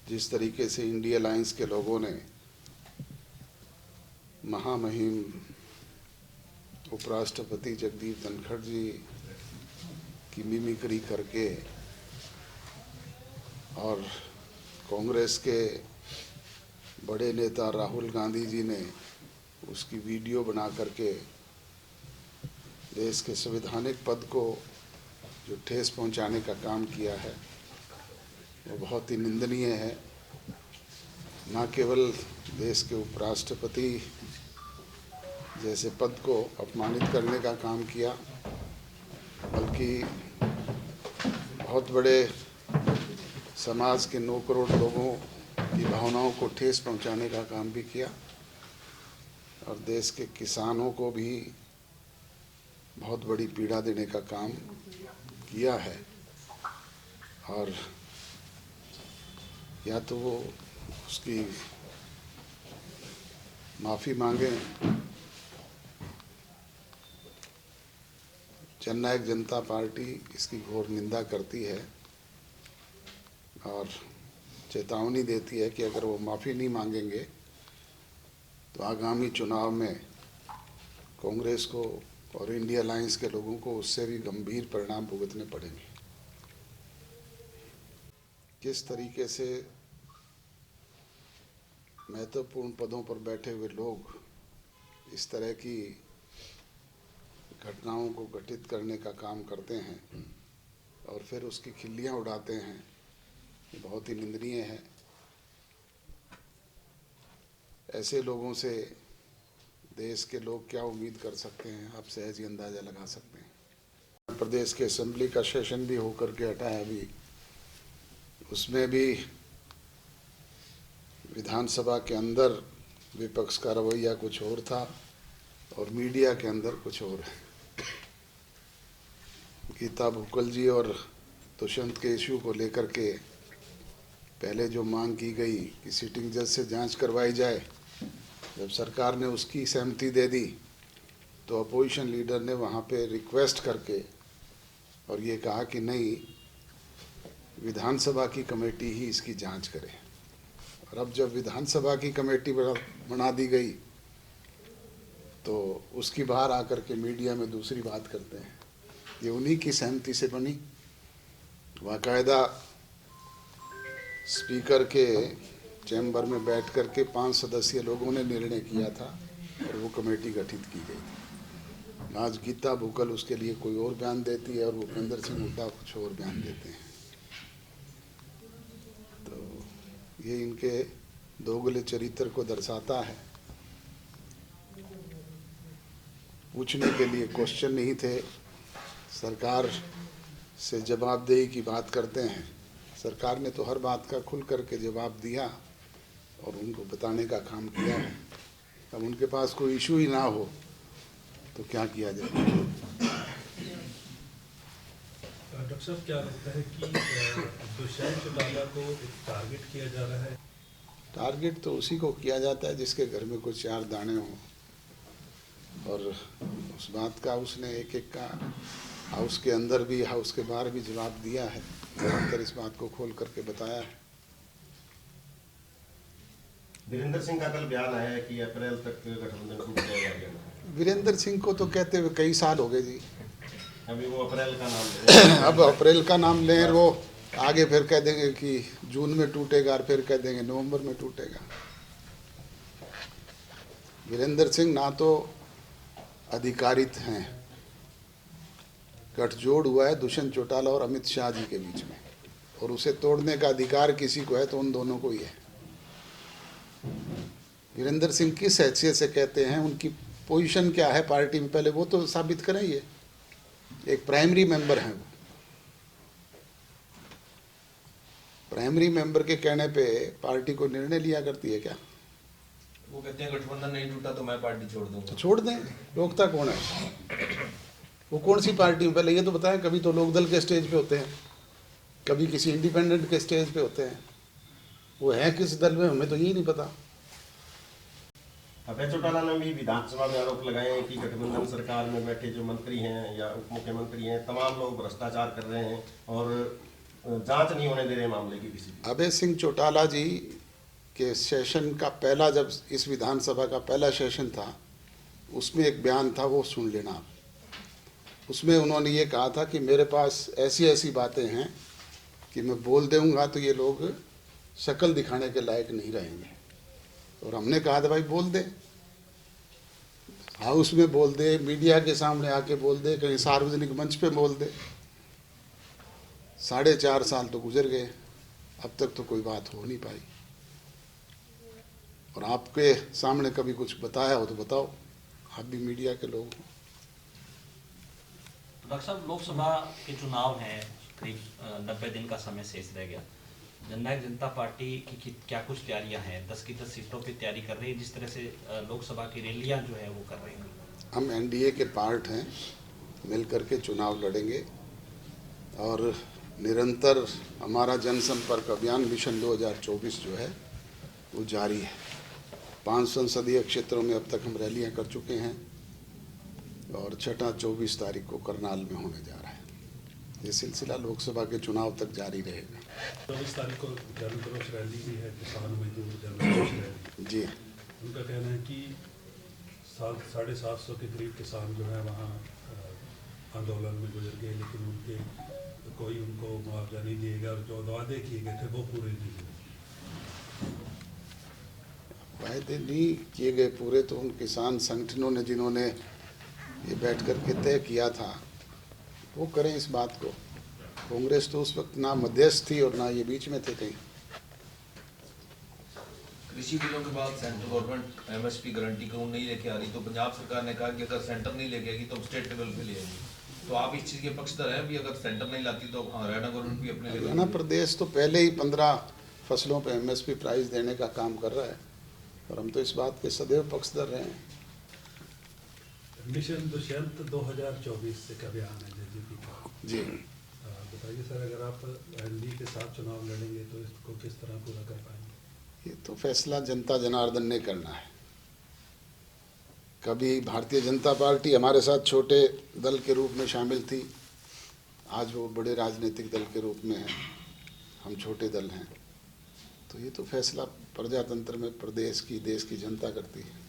जिस तरीके से इंडिया अलायंस के लोगों ने महामहिम उपराष्ट्रपति जगदीप धनखड़ जी की मिमिक्री करके और कांग्रेस के बड़े नेता राहुल गांधी जी ने उसकी वीडियो बना करके देश के संवैधानिक पद को जो ठेस पहुंचाने का काम किया है वो बहुत ही निंदनीय है। न केवल देश के उपराष्ट्रपति जैसे पद को अपमानित करने का काम किया, बल्कि बहुत बड़े समाज के 9 करोड़ लोगों की भावनाओं को ठेस पहुंचाने का काम भी किया और देश के किसानों को भी बहुत बड़ी पीड़ा देने का काम किया है। और या तो वो उसकी माफ़ी मांगे। जननायक जनता पार्टी इसकी घोर निंदा करती है और चेतावनी देती है कि अगर वो माफ़ी नहीं मांगेंगे तो आगामी चुनाव में कांग्रेस को और इंडिया अलायंस के लोगों को उससे भी गंभीर परिणाम भुगतने पड़ेंगे। किस तरीके से महत्वपूर्ण पदों पर बैठे हुए लोग इस तरह की घटनाओं को घटित करने का काम करते हैं और फिर उसकी खिल्लियां उड़ाते हैं, ये बहुत ही निंदनीय है। ऐसे लोगों से देश के लोग क्या उम्मीद कर सकते हैं, आप सहज ही अंदाज़ा लगा सकते हैं। प्रदेश के असेंबली का सेशन भी होकर के हटा है अभी, उसमें भी विधानसभा के अंदर विपक्ष का रवैया कुछ और था और मीडिया के अंदर कुछ और है। गीता भुक्कल जी और दुष्यंत के इश्यू को लेकर के पहले जो मांग की गई कि सिटिंग जज से जांच करवाई जाए, जब सरकार ने उसकी सहमति दे दी तो अपोजिशन लीडर ने वहाँ पे रिक्वेस्ट करके और ये कहा कि नहीं, विधानसभा की कमेटी ही इसकी जांच करे। और अब जब विधानसभा की कमेटी बना दी गई तो उसकी बाहर आकर के मीडिया में दूसरी बात करते हैं। ये उन्हीं की सहमति से बनी, बाकायदा स्पीकर के चैम्बर में बैठ कर के 5 सदस्यीय लोगों ने निर्णय किया था और वो कमेटी गठित की गई थी। आज गीता भुक्कल उसके लिए कोई और बयान देती है और भूपेंद्र सिंह हुड्डा कुछ और बयान देते हैं। तो ये इनके दोगले चरित्र को दर्शाता है। पूछने के लिए क्वेश्चन नहीं थे, सरकार से जवाबदेही की बात करते हैं। सरकार ने तो हर बात का खुल करके जवाब दिया और उनको बताने का काम किया है। अब उनके पास कोई इशू ही ना हो तो क्या किया जाए। डॉक्टर साहब, क्या लगता है कि दुष्यंत चौटाला को टारगेट किया जा रहा है? टारगेट तो उसी को किया जाता है जिसके घर में कुछ 4 दाने हों। और उस बात का उसने एक का हाउस के अंदर भी हाउस के बाहर भी जवाब दिया है, निरंतर इस बात को खोल करके बताया है। वीरेंद्र सिंह का कल बयान आया है कि अप्रैल तक गठबंधन टूट जाएगा। वीरेंद्र सिंह को तो कहते हुए कई साल हो गए जी। अभी वो अप्रैल का नाम ले रहे हैं। अब अप्रैल का नाम लें, वो आगे फिर कह देंगे कि जून में टूटेगा और फिर कह देंगे नवंबर में टूटेगा। वीरेंद्र सिंह ना तो अधिकारित हैं, गठजोड़ हुआ है दुष्यंत चौटाला और अमित शाह जी के बीच में, और उसे तोड़ने का अधिकार किसी को है तो उन दोनों को ही है। वीरेंद्र सिंह किस हैसियत से कहते हैं, उनकी पोजीशन क्या है पार्टी में, पहले वो तो साबित करें। ये एक प्राइमरी मेंबर हैं, वो प्राइमरी मेंबर के कहने पे पार्टी को निर्णय लिया करती है क्या? वो कहते हैं गठबंधन नहीं टूटा तो मैं पार्टी छोड़ दूंगा। तो छोड़ दें, रोकता कौन है? वो कौन सी पार्टी में, पहले ये तो बताएं। कभी तो लोकदल के स्टेज पे होते हैं, कभी किसी इंडिपेंडेंट के स्टेज पे होते हैं, वो है किस दल में हमें तो यही नहीं पता। अभय चौटाला ने भी विधानसभा में आरोप लगाए हैं कि गठबंधन सरकार में बैठे जो मंत्री हैं या उप मुख्यमंत्री हैं, तमाम लोग भ्रष्टाचार कर रहे हैं और जांच नहीं होने दे रहे मामले की किसी भी। अभय सिंह चौटाला जी के सेशन का पहला, जब इस विधानसभा का पहला सेशन था, उसमें एक बयान था, वो सुन लेना आप। उसमें उन्होंने ये कहा था कि मेरे पास ऐसी ऐसी बातें हैं कि मैं बोल दूंगा तो ये लोग शक्ल दिखाने के लायक नहीं रहेंगे। और हमने कहा था भाई बोल दे, हाउस में बोल दे, मीडिया के सामने आके बोल दे, कहीं सार्वजनिक मंच पे बोल दे। 4.5 साल तो गुजर गए, अब तक तो कोई बात हो नहीं पाई। और आपके सामने कभी कुछ बताया हो तो बताओ, आप भी मीडिया के लोग हो। डॉक्टर साहब, लोकसभा के चुनाव हैं, करीब 90 दिन का समय शेष रह गया। जननायक जनता पार्टी की क्या कुछ तैयारियां हैं? 10 की 10 सीटों पे तैयारी कर रही है, जिस तरह से लोकसभा की रैलियां जो है वो कर रही हैं। हम एनडीए के पार्ट हैं, मिल करके चुनाव लड़ेंगे और निरंतर हमारा जनसंपर्क अभियान मिशन 2024 जो है वो जारी है। 5 संसदीय क्षेत्रों में अब तक हम रैलियां कर चुके हैं और छठा 24 तारीख को करनाल में होने जा रहा है। ये सिलसिला लोकसभा के चुनाव तक जारी रहेगा। 24 तारीख को जनक्रोश रैली भी है, किसान मजदूर जनक्रोश रैली। जी, उनका कहना है कि 750 के करीब किसान जो है वहाँ आंदोलन में गुजर गए, लेकिन उनके कोई उनको मुआवजा नहीं दिएगा और जो वादे किए गए थे वो पूरे नहीं हुए। वायदे नहीं किए गए पूरे, तो उन किसान संगठनों ने जिन्होंने ये बैठ कर के तय किया था वो करें इस बात को। कांग्रेस तो उस वक्त ना मध्यस्थ थी और ना ये बीच में थे कहीं। कृषि बिलों के बाद सेंट्रल गवर्नमेंट एमएसपी गारंटी कानून नहीं लेके आ रही, तो पंजाब सरकार ने कहा कि अगर सेंटर नहीं लेके आएगी तो स्टेट लेवल पे ले आएगी। तो आप इस चीज़ के पक्षधर हैं भी, अगर सेंटर नहीं लाती तो हरियाणा गवर्नमेंट भी अपने लेवल हरियाणा प्रदेश तो पहले ही 15 फसलों पे एमएसपी प्राइस देने का काम कर रहा है और हम तो इस बात के सदैव पक्षधर रहे हैं। मिशन दुष्यंत 2024 से का बयान है जेजेपी का। जी, बताइए सर, अगर आप एनडीए के साथ चुनाव लड़ेंगे तो इसको किस तरह पूरा कर पाएंगे? ये तो फैसला जनता जनार्दन ने करना है। कभी भारतीय जनता पार्टी हमारे साथ छोटे दल के रूप में शामिल थी, आज वो बड़े राजनीतिक दल के रूप में है, हम छोटे दल हैं। तो ये तो फैसला प्रजातंत्र में प्रदेश की, देश की जनता करती है।